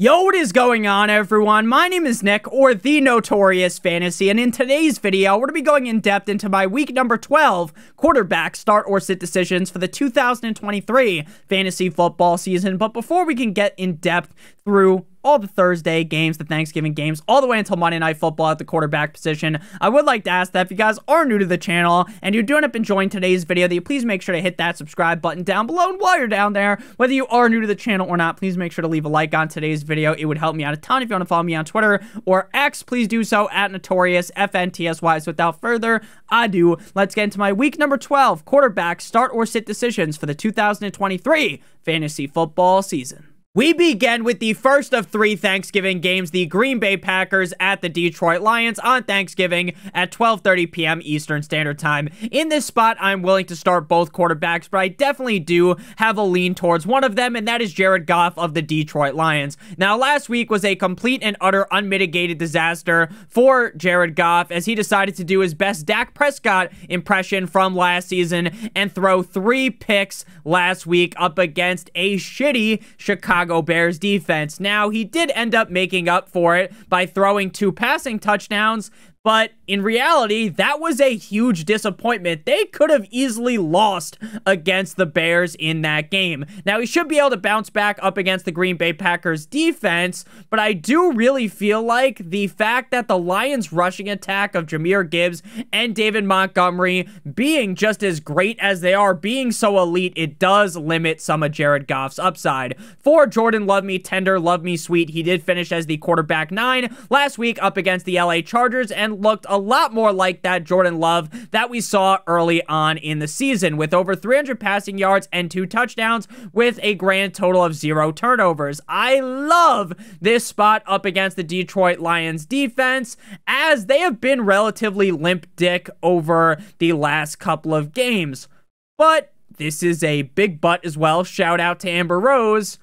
Yo, what is going on, everyone? My name is Nick, or the Notorious Fantasy, and in today's video, we're going to be going in depth into my week number 12 quarterback start or sit decisions for the 2023 fantasy football season. But before we can get in depth through all the Thursday games, the Thanksgiving games, all the way until Monday Night Football at the quarterback position, I would like to ask that if you guys are new to the channel and you do end up enjoying today's video, that you please make sure to hit that subscribe button down below. And while you're down there, whether you are new to the channel or not, please make sure to leave a like on today's video. It would help me out a ton. If you want to follow me on Twitter or X, please do so at NotoriousFantasy. So without further ado, let's get into my week number 12 quarterback start or sit decisions for the 2023 fantasy football season. We begin with the first of three Thanksgiving games, the Green Bay Packers at the Detroit Lions on Thanksgiving at 12:30 p.m. Eastern Standard Time. In this spot, I'm willing to start both quarterbacks, but I definitely do have a lean towards one of them, and that is Jared Goff of the Detroit Lions. Now, last week was a complete and utter unmitigated disaster for Jared Goff as he decided to do his best Dak Prescott impression from last season and throw 3 picks last week up against a shitty Chicago Bears defense. Now, he did end up making up for it by throwing 2 passing touchdowns, but in reality, that was a huge disappointment. They could have easily lost against the Bears in that game. Now, he should be able to bounce back up against the Green Bay Packers defense, but I do really feel like the fact that the Lions rushing attack of Jahmyr Gibbs and David Montgomery being just as great as they are, being so elite, it does limit some of Jared Goff's upside. For Jordan Love Me Tender, Love Me Sweet, he did finish as the quarterback 9 last week up against the LA Chargers and looked a lot more like that Jordan Love that we saw early on in the season, with over 300 passing yards and 2 touchdowns with a grand total of 0 turnovers. I love this spot up against the Detroit Lions defense, as they have been relatively limp dick over the last couple of games. But this is a big but as well. Shout out to Amber Rose.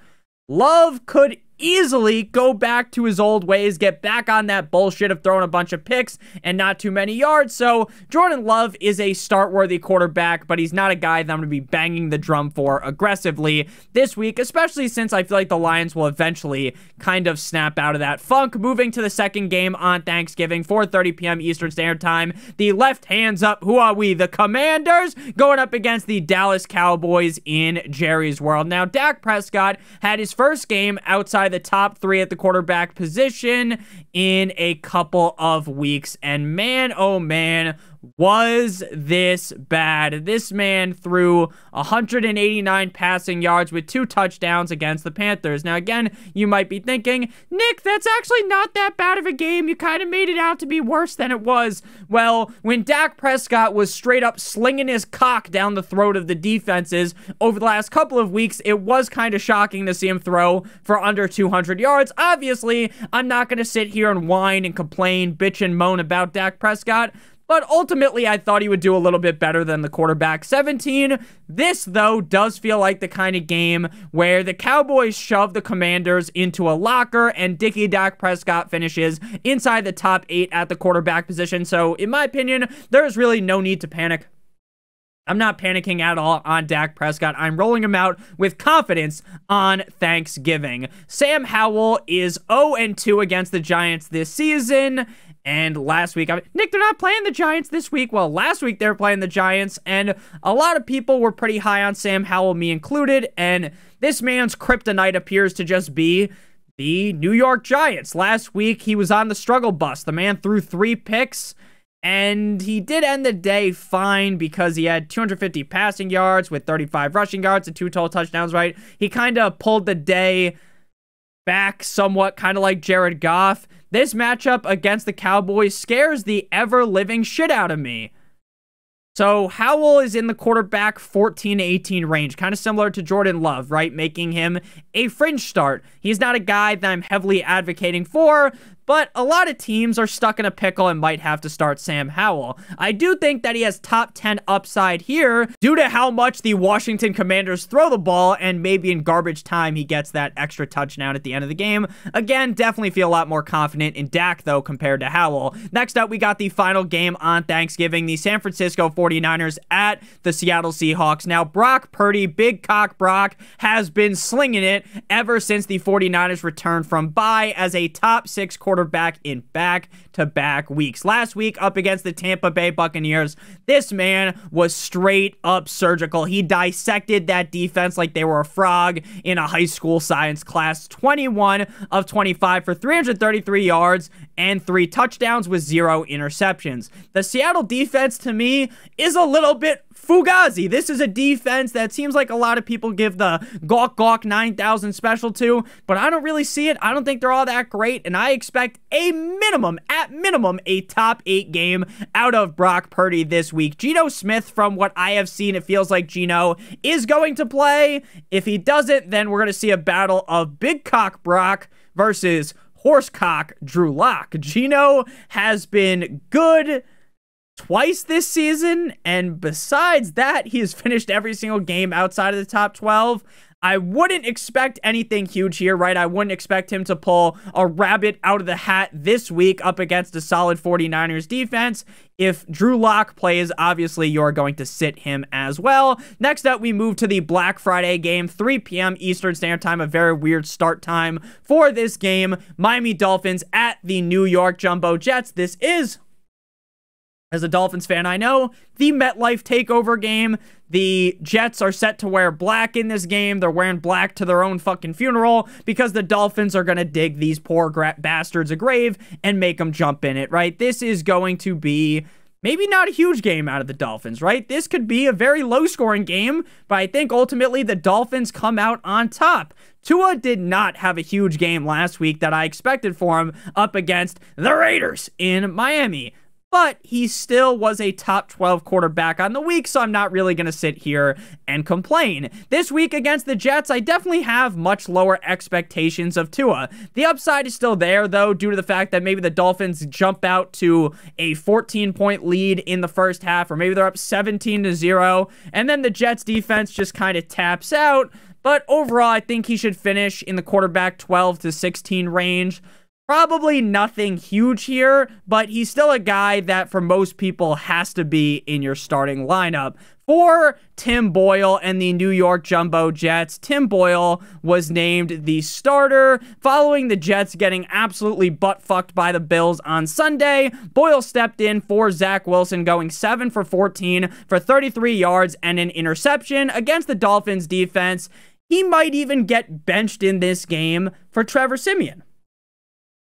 Love could easily go back to his old ways, get back on that bullshit of throwing a bunch of picks and not too many yards. So Jordan Love is a start-worthy quarterback, but he's not a guy that I'm going to be banging the drum for aggressively this week, especially since I feel like the Lions will eventually kind of snap out of that funk. Moving to the second game on Thanksgiving, 4:30 p.m. Eastern Standard Time, the left hands up, who are we? The Commanders going up against the Dallas Cowboys in Jerry's World. Now, Dak Prescott had his first game outside the top 3 at the quarterback position in a couple of weeks, and man, oh man, was this bad. This man threw 189 passing yards with 2 touchdowns against the Panthers. Now, again, you might be thinking, Nick, that's actually not that bad of a game. You kind of made it out to be worse than it was. Well, when Dak Prescott was straight up slinging his cock down the throat of the defenses over the last couple of weeks, it was kind of shocking to see him throw for under 200 yards. Obviously, I'm not going to sit here and whine and complain, bitch and moan about Dak Prescott, but ultimately, I thought he would do a little bit better than the quarterback 17. This, though, does feel like the kind of game where the Cowboys shove the Commanders into a locker and Dickie Dak Prescott finishes inside the top 8 at the quarterback position. So, in my opinion, there's really no need to panic. I'm not panicking at all on Dak Prescott. I'm rolling him out with confidence on Thanksgiving. Sam Howell is 0-2 against the Giants this season. And last week, Nick, they're not playing the Giants this week. Well, last week they were playing the Giants, and a lot of people were pretty high on Sam Howell, me included, and this man's kryptonite appears to just be the New York Giants. Last week, he was on the struggle bus. The man threw 3 picks, and he did end the day fine because he had 250 passing yards with 35 rushing yards and 2 total touchdowns, right? He kind of pulled the day back somewhat, kind of like Jared Goff. This matchup against the Cowboys scares the ever-living shit out of me. So Howell is in the quarterback 14 to 18 range, kind of similar to Jordan Love, right? Making him a fringe start. He's not a guy that I'm heavily advocating for, but a lot of teams are stuck in a pickle and might have to start Sam Howell. I do think that he has top 10 upside here due to how much the Washington Commanders throw the ball, and maybe in garbage time he gets that extra touchdown at the end of the game. Again, definitely feel a lot more confident in Dak though compared to Howell. Next up, we got the final game on Thanksgiving, the San Francisco 49ers at the Seattle Seahawks. Now, Brock Purdy, Big Cock Brock, has been slinging it ever since the 49ers returned from bye as a top 6 quarterback in back-to-back weeks. Last week, up against the Tampa Bay Buccaneers, this man was straight up surgical. He dissected that defense like they were a frog in a high school science class. 21 of 25 for 333 yards and 3 touchdowns with 0 interceptions. The Seattle defense, to me, is a little bit fugazi. This is a defense that seems like a lot of people give the gawk 9,000 special to, but I don't really see it. I don't think they're all that great, and I expect at minimum, a top 8 game out of Brock Purdy this week. Geno Smith, from what I have seen, it feels like Geno is going to play. If he doesn't, then we're going to see a battle of Big Cock Brock versus Horsecock Drew Lock. Geno has been good twice this season, and besides that, he has finished every single game outside of the top 12. I wouldn't expect anything huge here, right? I wouldn't expect him to pull a rabbit out of the hat this week up against a solid 49ers defense. If Drew Lock plays, obviously you're going to sit him as well. Next up, we move to the Black Friday game, 3 p.m. Eastern Standard Time, a very weird start time for this game. Miami Dolphins at the New York Jumbo Jets. This is, as a Dolphins fan, I know, the MetLife takeover game. The Jets are set to wear black in this game. They're wearing black to their own fucking funeral because the Dolphins are going to dig these poor bastards a grave and make them jump in it, right? This is going to be maybe not a huge game out of the Dolphins, right? This could be a very low-scoring game, but I think ultimately the Dolphins come out on top. Tua did not have a huge game last week that I expected for him up against the Raiders in Miami, but he still was a top 12 quarterback on the week, so I'm not really going to sit here and complain. This week against the Jets, I definitely have much lower expectations of Tua. The upside is still there, though, due to the fact that maybe the Dolphins jump out to a 14-point lead in the first half, or maybe they're up 17-0, and then the Jets defense just kind of taps out. But overall, I think he should finish in the quarterback 12 to 16 range. Probably nothing huge here, but he's still a guy that for most people has to be in your starting lineup. For Tim Boyle and the New York Jumbo Jets, Tim Boyle was named the starter following the Jets getting absolutely butt-fucked by the Bills on Sunday. Boyle stepped in for Zach Wilson, going 7 for 14 for 33 yards and an interception against the Dolphins defense. He might even get benched in this game for Trevor Siemian.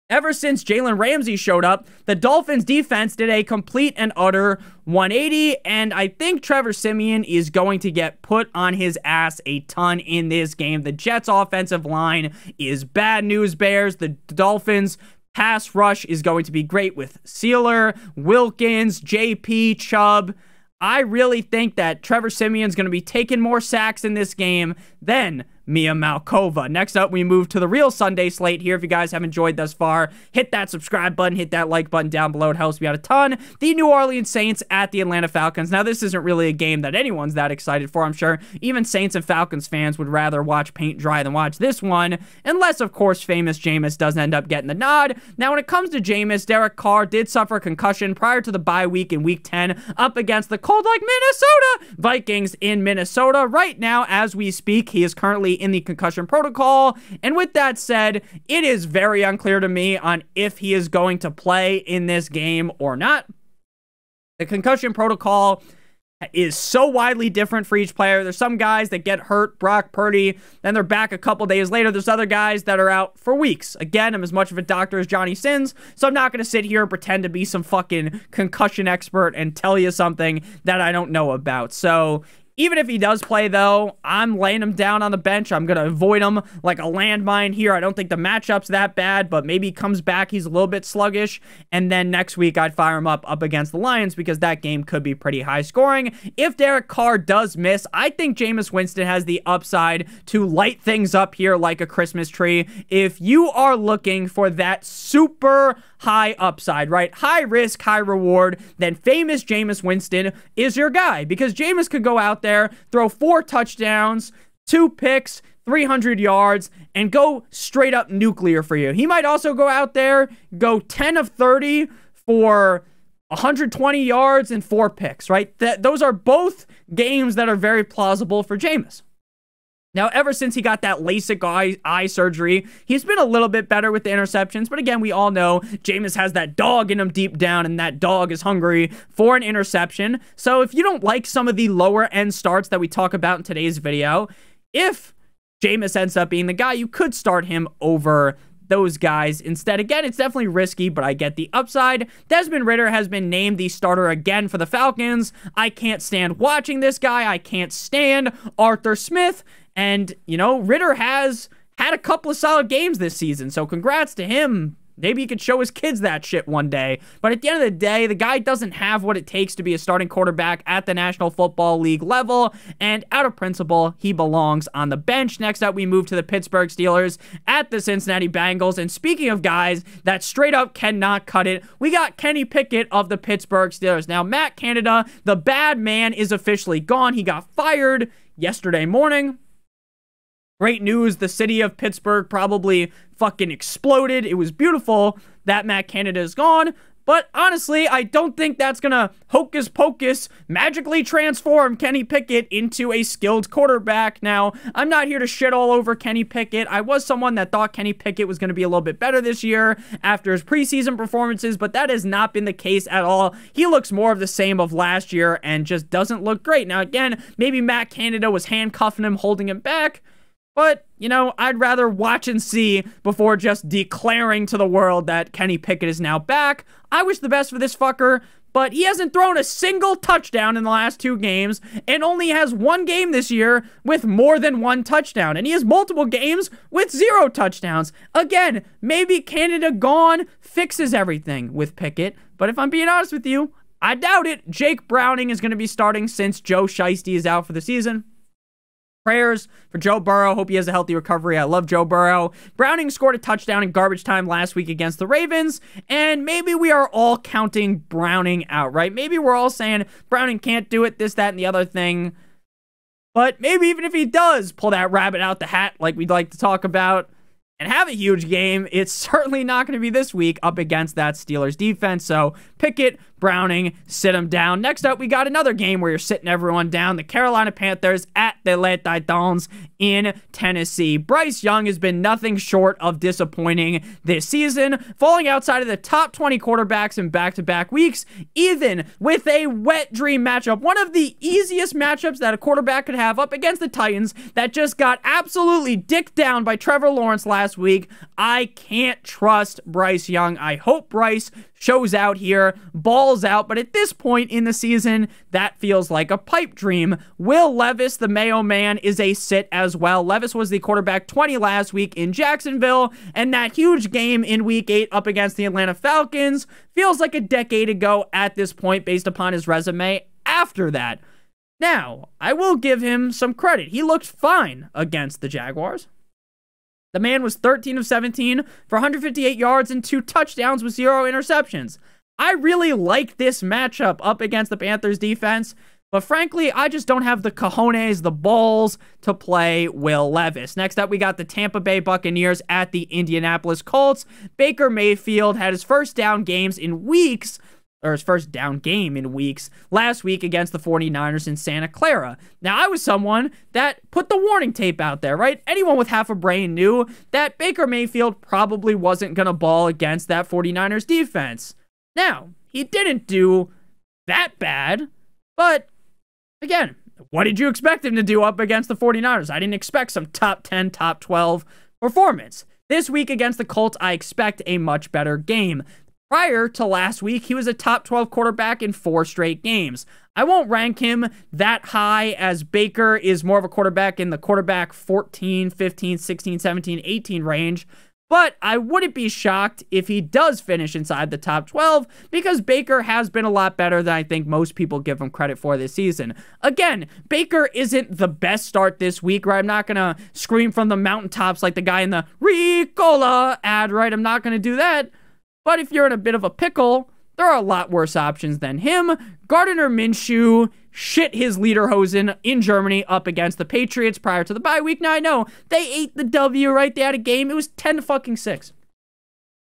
Ever since Jalen Ramsey showed up, the Dolphins defense did a complete and utter 180, and I think Trevor Siemian is going to get put on his ass a ton in this game. The Jets' offensive line is bad news bears. The Dolphins' pass rush is going to be great with Sealer, Wilkins, JP, Chubb. I really think that Trevor Siemian's going to be taking more sacks in this game than Mia Malkova. Next up, we move to the real Sunday slate here. If you guys have enjoyed thus far, hit that subscribe button, hit that like button down below. It helps me out a ton. The New Orleans Saints at the Atlanta Falcons. Now, this isn't really a game that anyone's that excited for, I'm sure. Even Saints and Falcons fans would rather watch paint dry than watch this one, unless, of course, famous Jameis doesn't end up getting the nod. Now, when it comes to Jameis, Derek Carr did suffer a concussion prior to the bye week in Week 10 up against the cold-like Minnesota Vikings in Minnesota. Right now, as we speak, he is currently in the concussion protocol, and with that said, it is very unclear to me on if he is going to play in this game or not. The concussion protocol is so widely different for each player. There's some guys that get hurt, Brock Purdy, then they're back a couple days later. There's other guys that are out for weeks. Again, I'm as much of a doctor as Johnny Sins, so I'm not going to sit here and pretend to be some fucking concussion expert and tell you something that I don't know about. So Even if he does play, though, I'm laying him down on the bench. I'm going to avoid him like a landmine here. I don't think the matchup's that bad, but maybe he comes back. He's a little bit sluggish. And then next week, I'd fire him up against the Lions because that game could be pretty high scoring. If Derek Carr does miss, I think Jameis Winston has the upside to light things up here like a Christmas tree. If you are looking for that super high upside, right? High risk, high reward, then famous Jameis Winston is your guy because Jameis could go out there, throw 4 touchdowns, 2 picks, 300 yards, and go straight up nuclear for you. He might also go out there, go 10 of 30 for 120 yards and 4 picks, right? Those are both games that are very plausible for Jameis. Now, ever since he got that LASIK eye surgery, he's been a little bit better with the interceptions. But again, we all know Jameis has that dog in him deep down, and that dog is hungry for an interception. So if you don't like some of the lower end starts that we talk about in today's video, if Jameis ends up being the guy, you could start him over those guys instead. Again, it's definitely risky, but I get the upside. Desmond Ridder has been named the starter again for the Falcons. I can't stand watching this guy. I can't stand Arthur Smith. And, you know, Ridder has had a couple of solid games this season, so congrats to him. Maybe he could show his kids that shit one day. But at the end of the day, the guy doesn't have what it takes to be a starting quarterback at the National Football League level. And out of principle, he belongs on the bench. Next up, we move to the Pittsburgh Steelers at the Cincinnati Bengals. And speaking of guys that straight up cannot cut it, we got Kenny Pickett of the Pittsburgh Steelers. Now, Matt Canada, the bad man, is officially gone. He got fired yesterday morning. Great news, the city of Pittsburgh probably fucking exploded. It was beautiful that Matt Canada is gone. But honestly, I don't think that's going to hocus pocus magically transform Kenny Pickett into a skilled quarterback. Now, I'm not here to shit all over Kenny Pickett. I was someone that thought Kenny Pickett was going to be a little bit better this year after his preseason performances, but that has not been the case at all. He looks more of the same of last year and just doesn't look great. Now, again, maybe Matt Canada was handcuffing him, holding him back. But, you know, I'd rather watch and see before just declaring to the world that Kenny Pickett is now back. I wish the best for this fucker, but he hasn't thrown a single touchdown in the last 2 games and only has 1 game this year with more than 1 touchdown. And he has multiple games with 0 touchdowns. Again, maybe Canada gone fixes everything with Pickett, but if I'm being honest with you, I doubt it. Jake Browning is going to be starting since Joe Shiesty is out for the season. Prayers for Joe Burrow. Hope he has a healthy recovery. I love Joe Burrow. Browning scored a touchdown in garbage time last week against the Ravens, and maybe we are all counting Browning out, right? Maybe we're all saying Browning can't do it, this, that, and the other thing. But maybe even if he does pull that rabbit out the hat like we'd like to talk about and have a huge game, it's certainly not going to be this week up against that Steelers defense. So Pickett, Browning, sit him down. Next up, we got another game where you're sitting everyone down. The Carolina Panthers at the Les Titans in Tennessee. Bryce Young has been nothing short of disappointing this season, falling outside of the top 20 quarterbacks in back-to-back weeks, even with a wet dream matchup. One of the easiest matchups that a quarterback could have up against the Titans that just got absolutely dicked down by Trevor Lawrence last week. I can't trust Bryce Young. I hope Bryce shows out here, balls out, but at this point in the season, that feels like a pipe dream. Will Levis, the Mayo man, is a sit as well. Levis was the quarterback 20 last week in Jacksonville, and that huge game in Week 8 up against the Atlanta Falcons feels like a decade ago at this point based upon his resume after that. Now, I will give him some credit. He looked fine against the Jaguars. The man was 13 of 17 for 158 yards and 2 touchdowns with 0 interceptions. I really like this matchup up against the Panthers defense, but frankly, I just don't have the cojones, the balls to play Will Levis. Next up, we got the Tampa Bay Buccaneers at the Indianapolis Colts. Baker Mayfield had his first down games in weeks, or his first down game in weeks, last week against the 49ers in Santa Clara. Now, I was someone that put the warning tape out there, right? Anyone with half a brain knew that Baker Mayfield probably wasn't going to ball against that 49ers defense. Now, he didn't do that bad, but again, what did you expect him to do up against the 49ers? I didn't expect some top 10, top 12 performance. This week against the Colts, I expect a much better game. Prior to last week, he was a top 12 quarterback in 4 straight games. I won't rank him that high, as Baker is more of a quarterback in the quarterback 14, 15, 16, 17, 18 range. But I wouldn't be shocked if he does finish inside the top 12, because Baker has been a lot better than I think most people give him credit for this season. Again, Baker isn't the best start this week, right? I'm not going to scream from the mountaintops like the guy in the Ricola ad, right? I'm not going to do that. But if you're in a bit of a pickle, there are a lot worse options than him. Gardner Minshew shit his lederhosen in Germany up against the Patriots prior to the bye week. Now, I know they ate the W, right? They had a game. It was 10-6.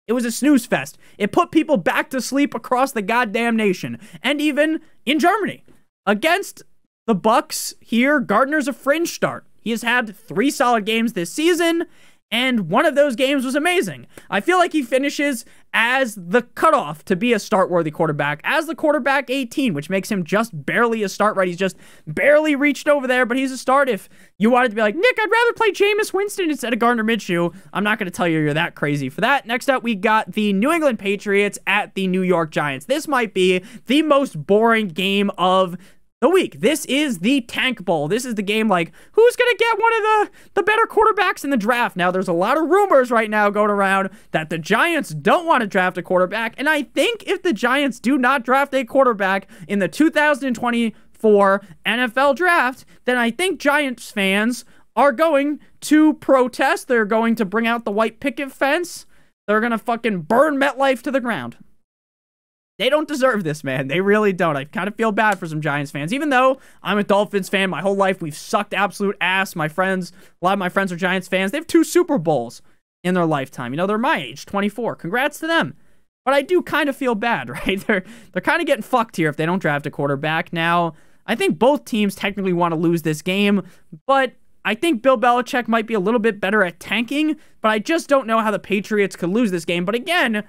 It was a snooze fest. It put people back to sleep across the goddamn nation. And even in Germany. Against the Bucs here, Gardner's a fringe start. He has had 3 solid games this season, and one of those games was amazing. I feel like he finishes as the cutoff to be a start-worthy quarterback, as the quarterback 18, which makes him just barely a start, right? He's just barely reached over there, but he's a start. If you wanted to be like, Nick, I'd rather play Jameis Winston instead of Gardner Minshew, I'm not going to tell you you're that crazy for that. Next up, we got the New England Patriots at the New York Giants. This might be the most boring game of the week. This is the Tank Bowl. This is the game like, who's going to get one of the better quarterbacks in the draft? Now, there's a lot of rumors right now going around that the Giants don't want to draft a quarterback, and I think if the Giants do not draft a quarterback in the 2024 NFL draft, then I think Giants fans are going to protest. They're going to bring out the white picket fence. They're going to fucking burn MetLife to the ground. They don't deserve this, man. They really don't. I kind of feel bad for some Giants fans. Even though I'm a Dolphins fan, my whole life we've sucked absolute ass. My friends, a lot of my friends are Giants fans. They have 2 Super Bowls in their lifetime. You know, they're my age, 24. Congrats to them. But I do kind of feel bad, right? They're kind of getting fucked here if they don't draft a quarterback. Now, I think both teams technically want to lose this game, but I think Bill Belichick might be a little bit better at tanking, but I just don't know how the Patriots could lose this game. But again,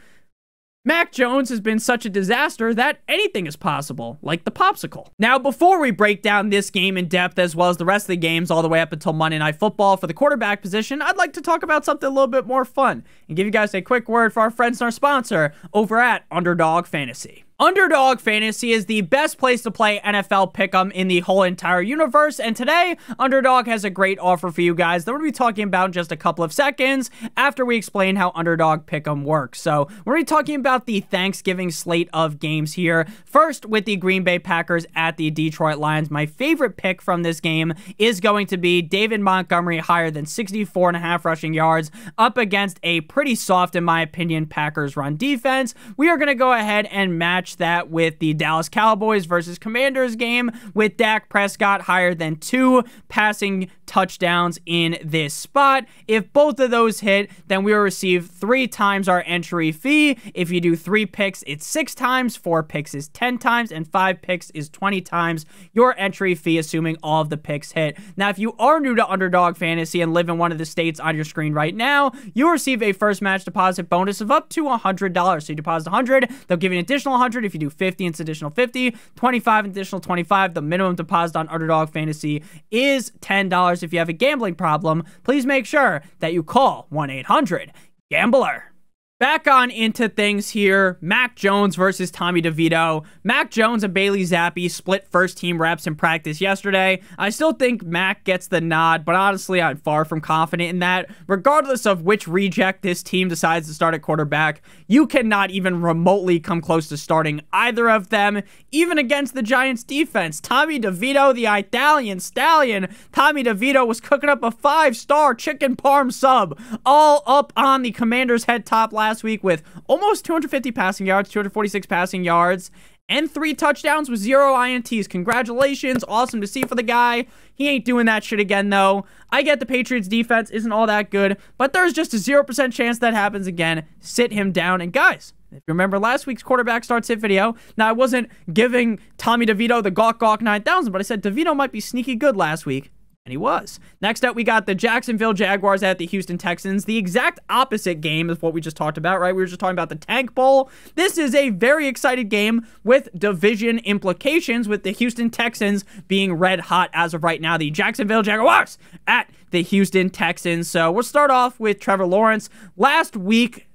Mac Jones has been such a disaster that anything is possible, like the popsicle. Now, before we break down this game in depth, as well as the rest of the games all the way up until Monday Night Football for the quarterback position, I'd like to talk about something a little bit more fun and give you guys a quick word for our friends and our sponsor over at Underdog Fantasy. Underdog Fantasy is the best place to play NFL Pick'em in the whole entire universe, and today, Underdog has a great offer for you guys that we're going to be talking about in just a couple of seconds after we explain how Underdog Pick'em works. So, we're going to be talking about the Thanksgiving slate of games here. First, with the Green Bay Packers at the Detroit Lions. My favorite pick from this game is going to be David Montgomery higher than 64.5 rushing yards up against a pretty soft, in my opinion, Packers run defense. We are going to go ahead and match that with the Dallas Cowboys versus Commanders game with Dak Prescott higher than 2 passing touchdowns in this spot. If both of those hit, then we will receive 3 times our entry fee. If you do 3 picks, it's 6 times, 4 picks is 10 times, and 5 picks is 20 times your entry fee, assuming all of the picks hit. Now, if you are new to Underdog Fantasy and live in one of the states on your screen right now, you'll receive a first match deposit bonus of up to $100. So you deposit $100, they'll give you an additional $100. If you do 50, it's additional 50, 25, additional 25. The minimum deposit on Underdog Fantasy is $10. If you have a gambling problem, please make sure that you call 1-800-GAMBLER. Back on into things here. Mac Jones versus Tommy DeVito. Mac Jones and Bailey Zappi split first-team reps in practice yesterday. I still think Mac gets the nod, but honestly, I'm far from confident in that. Regardless of which reject this team decides to start at quarterback, you cannot even remotely come close to starting either of them, even against the Giants' defense. Tommy DeVito, the Italian stallion. Tommy DeVito was cooking up a 5-star chicken parm sub all up on the Commanders' head top last week with almost 250 passing yards, 246 passing yards, and 3 touchdowns with 0 INTs. Congratulations. Awesome to see for the guy. He ain't doing that shit again, though. I get the Patriots defense isn't all that good, but there's just a 0% chance that happens again. Sit him down. And guys, if you remember last week's quarterback start sit video, now I wasn't giving Tommy DeVito the gawk 9000, but I said DeVito might be sneaky good last week. And he was. Next up, we got the Jacksonville Jaguars at the Houston Texans. The exact opposite game is what we just talked about, right? We were just talking about the Tank Bowl. This is a very excited game with division implications, with the Houston Texans being red hot as of right now. The Jacksonville Jaguars at the Houston Texans. So we'll start off with Trevor Lawrence. Last week,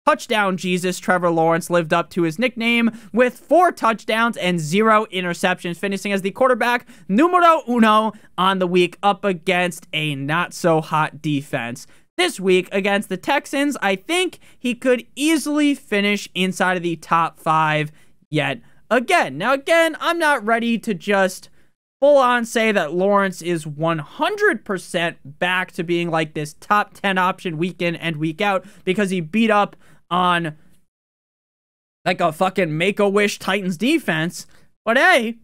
touchdown Jesus Trevor Lawrence lived up to his nickname with 4 touchdowns and 0 interceptions, finishing as the quarterback numero uno on the week up against a not-so-hot defense. This week against the Texans, I think he could easily finish inside of the top 5 yet again. Now, again, I'm not ready to just full-on say that Lawrence is 100% back to being like this top 10 option week in and week out because he beat up on like a fucking Make-A-Wish Titans defense. But hey,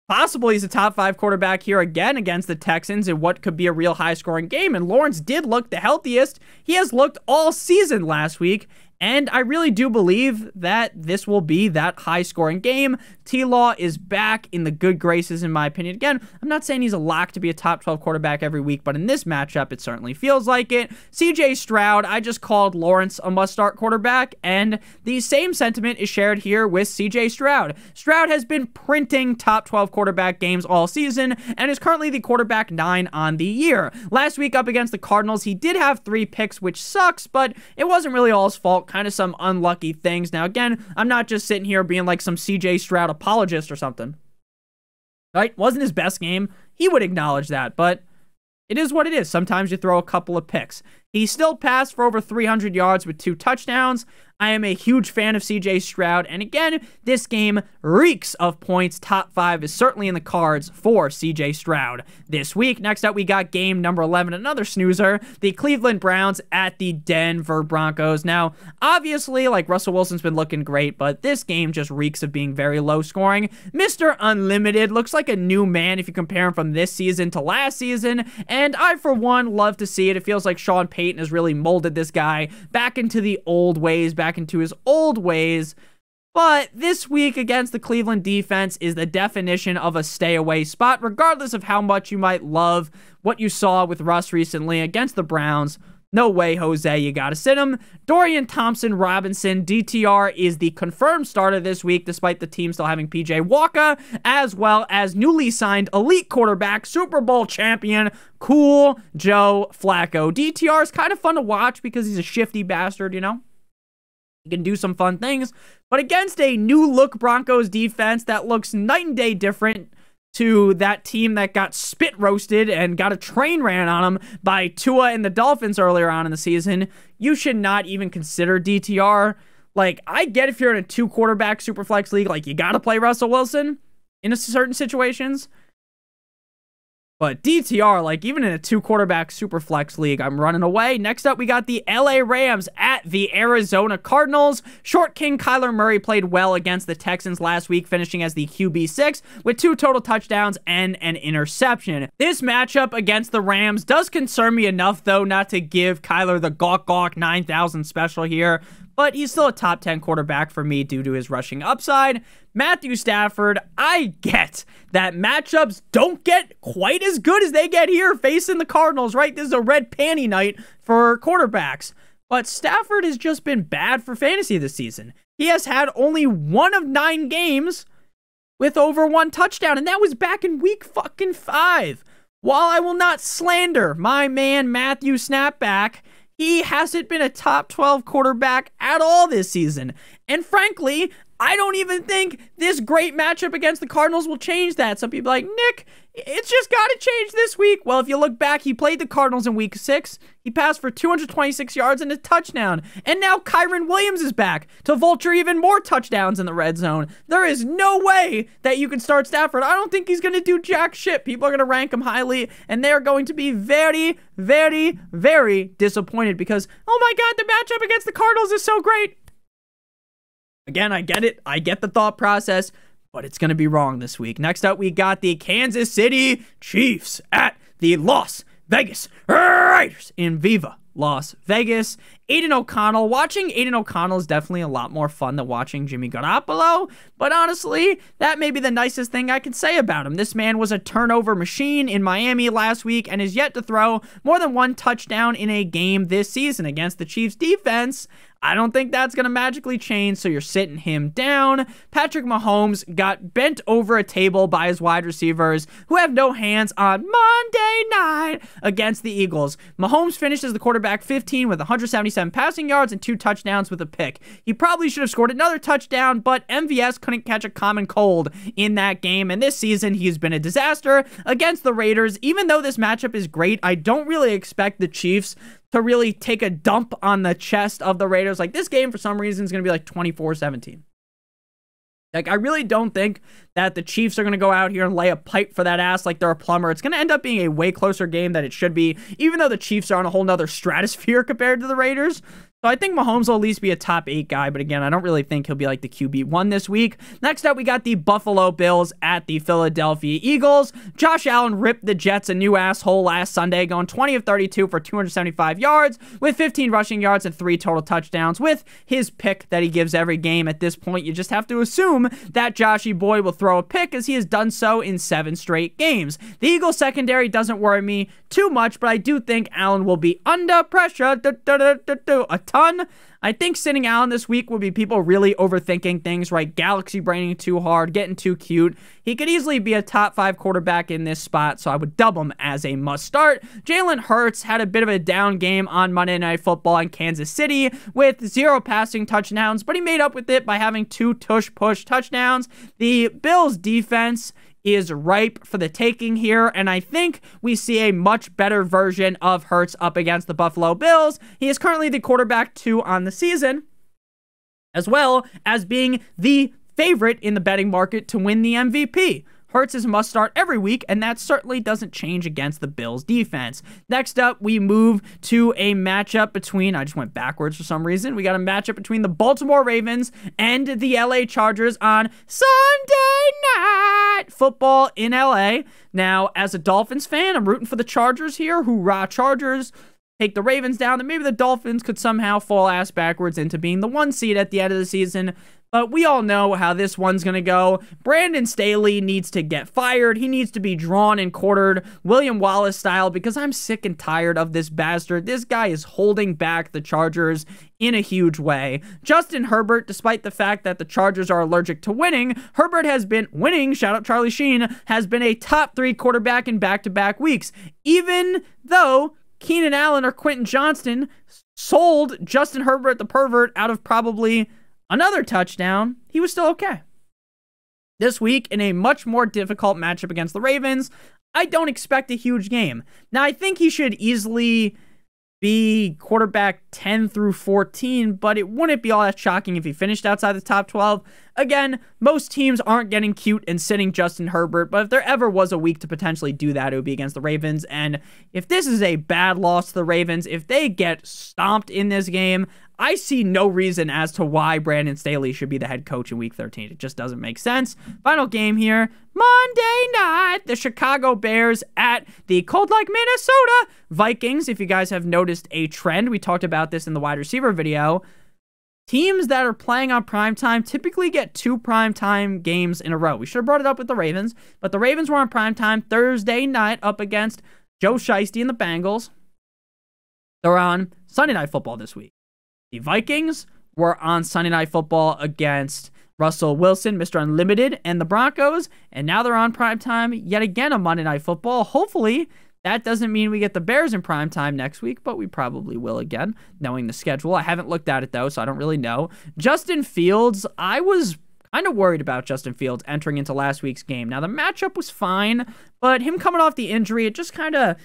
possibly he's a top 5 quarterback here again against the Texans in what could be a real high-scoring game. And Lawrence did look the healthiest he has looked all season last week. And I really do believe that this will be that high-scoring game. T-Law is back in the good graces, in my opinion. Again, I'm not saying he's a lock to be a top 12 quarterback every week, but in this matchup, it certainly feels like it. CJ Stroud, I just called Lawrence a must-start quarterback, and the same sentiment is shared here with CJ Stroud. Stroud has been printing top 12 quarterback games all season, and is currently the quarterback 9 on the year. Last week up against the Cardinals, he did have 3 picks, which sucks, but it wasn't really all his fault. Kind of some unlucky things. Now, again, I'm not just sitting here being like some CJ Stroud apologist or something. Right? Wasn't his best game. He would acknowledge that, but it is what it is. Sometimes you throw a couple of picks. He still passed for over 300 yards with 2 touchdowns. I am a huge fan of CJ Stroud, and again, this game reeks of points. Top 5 is certainly in the cards for CJ Stroud this week. Next up, we got game number 11, another snoozer, the Cleveland Browns at the Denver Broncos. Now, obviously, like, Russell Wilson's been looking great, but this game just reeks of being very low scoring. Mr. Unlimited looks like a new man if you compare him from this season to last season, and I, for one, love to see it. It feels like Sean Payton has really molded this guy back into the old ways, back into his old ways. But this week against the Cleveland defense is the definition of a stay away spot, regardless of how much you might love what you saw with Russ recently against the Browns. No way, Jose, you gotta sit him. Dorian Thompson-Robinson, DTR, is the confirmed starter this week, despite the team still having PJ Walker, as well as newly signed elite quarterback, Super Bowl champion, Cool Joe Flacco. DTR is kind of fun to watch because he's a shifty bastard, you know? He can do some fun things, but against a new-look Broncos defense that looks night and day different to that team that got spit roasted and got a train ran on them by Tua and the Dolphins earlier on in the season, you should not even consider DTR. Like, I get if you're in a 2-quarterback Superflex league, like, you gotta play Russell Wilson in certain situations. But DTR, like, even in a 2-quarterback Superflex league, I'm running away. Next up, we got the LA Rams at the Arizona Cardinals. Short King Kyler Murray played well against the Texans last week, finishing as the QB6 with 2 total touchdowns and an interception. This matchup against the Rams does concern me enough, though, not to give Kyler the gawk 9,000 special here. But he's still a top 10 quarterback for me due to his rushing upside. Matthew Stafford, I get that matchups don't get quite as good as they get here facing the Cardinals, right? This is a red panty night for quarterbacks. But Stafford has just been bad for fantasy this season. He has had only 1 of 9 games with over 1 touchdown, and that was back in week fucking 5. While I will not slander my man Matthew Snapback, he hasn't been a top 12 quarterback at all this season. And frankly, I don't even think this great matchup against the Cardinals will change that. Some people are like, Nick, it's just got to change this week. Well, if you look back, he played the Cardinals in week 6. He passed for 226 yards and a touchdown. And now Kyren Williams is back to vulture even more touchdowns in the red zone. There is no way that you can start Stafford. I don't think he's going to do jack shit. People are going to rank him highly, and they're going to be very, very, very disappointed because, oh my God, the matchup against the Cardinals is so great. Again, I get it. I get the thought process, but it's going to be wrong this week. Next up, we got the Kansas City Chiefs at the Las Vegas Raiders in Viva Las Vegas. Aiden O'Connell. Watching Aiden O'Connell is definitely a lot more fun than watching Jimmy Garoppolo, but honestly, that may be the nicest thing I can say about him. This man was a turnover machine in Miami last week and is yet to throw more than 1 touchdown in a game this season against the Chiefs defense. I don't think that's going to magically change, so you're sitting him down. Patrick Mahomes got bent over a table by his wide receivers who have no hands on Monday night against the Eagles. Mahomes finished as the quarterback 15 with 177 137 passing yards and 2 touchdowns with a pick. He probably should have scored another touchdown, but MVS couldn't catch a common cold in that game, and this season he's been a disaster against the Raiders. Even though this matchup is great, I don't really expect the Chiefs to really take a dump on the chest of the Raiders. Like, this game, for some reason, is going to be like 24-17. Like, I really don't think that the Chiefs are going to go out here and lay a pipe for that ass like they're a plumber. It's going to end up being a way closer game than it should be, even though the Chiefs are on a whole nother stratosphere compared to the Raiders. So I think Mahomes will at least be a top 8 guy, but again, I don't really think he'll be like the QB1 this week. Next up, we got the Buffalo Bills at the Philadelphia Eagles. Josh Allen ripped the Jets a new asshole last Sunday, going 20 of 32 for 275 yards with 15 rushing yards and 3 total touchdowns with his pick that he gives every game. At this point, you just have to assume that Joshy boy will throw a pick, as he has done so in 7 straight games. The Eagles secondary doesn't worry me too much, but I do think Allen will be under pressure a ton. I think sitting Allen this week will be people really overthinking things, right? Galaxy braining too hard, getting too cute. He could easily be a top 5 quarterback in this spot, so I would dub him as a must start. Jalen Hurts had a bit of a down game on Monday Night Football in Kansas City with 0 passing touchdowns, but he made up with it by having 2 tush-push touchdowns. The Bills defense is ripe for the taking here, and I think we see a much better version of Hurts up against the Buffalo Bills. He is currently the quarterback 2 on the season, as well as being the favorite in the betting market to win the MVP. Hurts is a must start every week, and that certainly doesn't change against the Bills defense. Next up, we move to a matchup between, I just went backwards for some reason. We got a matchup between the Baltimore Ravens and the LA Chargers on Sunday Night Football in LA. Now, as a Dolphins fan, I'm rooting for the Chargers here. Hoorah, Chargers. Take the Ravens down, and maybe the Dolphins could somehow fall ass backwards into being the 1 seed at the end of the season. But we all know how this one's going to go. Brandon Staley needs to get fired. He needs to be drawn and quartered William Wallace style, because I'm sick and tired of this bastard. This guy is holding back the Chargers in a huge way. Justin Herbert, despite the fact that the Chargers are allergic to winning, Herbert has been winning, shout out Charlie Sheen, has been a top 3 quarterback in back-to-back weeks. Even though Keenan Allen or Quentin Johnston sold Justin Herbert the pervert out of probably another touchdown, he was still okay. This week, in a much more difficult matchup against the Ravens, I don't expect a huge game. Now, I think he should easily be quarterback 10 through 14, but it wouldn't be all that shocking if he finished outside the top 12. Again, most teams aren't getting cute and sitting Justin Herbert, but if there ever was a week to potentially do that, it would be against the Ravens. And if this is a bad loss to the Ravens, if they get stomped in this game, I see no reason as to why Brandon Staley should be the head coach in Week 13. It just doesn't make sense. Final game here, Monday night, the Chicago Bears at the cold-like Minnesota Vikings. If you guys have noticed a trend, we talked about this in the wide receiver video. Teams that are playing on primetime typically get 2 primetime games in a row. We should have brought it up with the Ravens, but the Ravens were on primetime Thursday night up against Joe Shiesty and the Bengals. They're on Sunday Night Football this week. The Vikings were on Sunday Night Football against Russell Wilson, Mr. Unlimited, and the Broncos, and now they're on primetime yet again on Monday Night Football. Hopefully, that doesn't mean we get the Bears in primetime next week, but we probably will again, knowing the schedule. I haven't looked at it, though, so I don't really know. Justin Fields, I was kind of worried about Justin Fields entering into last week's game. Now, the matchup was fine, but him coming off the injury, it just kind of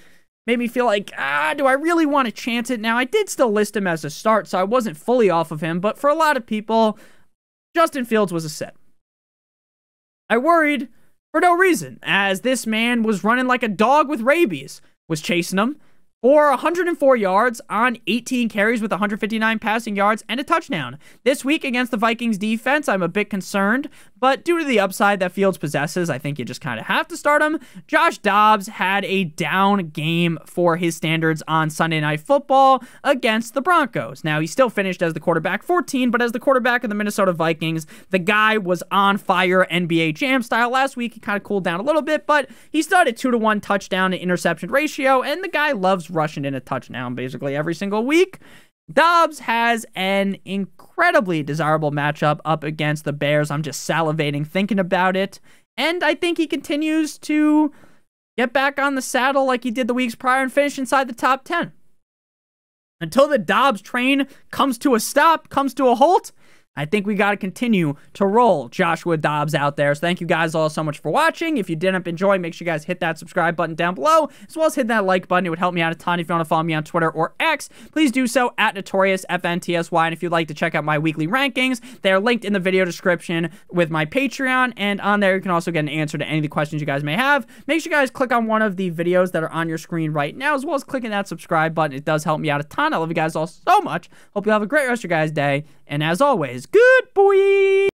made me feel like, do I really want to chance it? Now, I did still list him as a start, so I wasn't fully off of him, but for a lot of people, Justin Fields was a sit. I worried for no reason, as this man was running like a dog with rabies, was chasing him for 104 yards on 18 carries with 159 passing yards and a touchdown. This week against the Vikings defense, I'm a bit concerned, but due to the upside that Fields possesses, I think you just kind of have to start him. Josh Dobbs had a down game for his standards on Sunday Night Football against the Broncos. Now, he still finished as the quarterback 14, but as the quarterback of the Minnesota Vikings, the guy was on fire NBA Jam style. Last week, he kind of cooled down a little bit, but he still had a 2-to-1 touchdown to interception ratio, and the guy loves rushing in a touchdown basically every single week. Dobbs has an incredibly desirable matchup up against the Bears. I'm just salivating thinking about it. And I think he continues to get back on the saddle like he did the weeks prior and finish inside the top 10. until the Dobbs train comes to a stop, comes to a halt, I think we got to continue to roll Joshua Dobbs out there. So thank you guys all so much for watching. If you didn't enjoy, make sure you guys hit that subscribe button down below, as well as hit that like button. It would help me out a ton. If you want to follow me on Twitter or X, please do so at NotoriousFantasy. And if you'd like to check out my weekly rankings, they are linked in the video description with my Patreon. And on there, you can also get an answer to any of the questions you guys may have. Make sure you guys click on one of the videos that are on your screen right now, as well as clicking that subscribe button. It does help me out a ton. I love you guys all so much. Hope you have a great rest of your guys' day. And as always, good boy.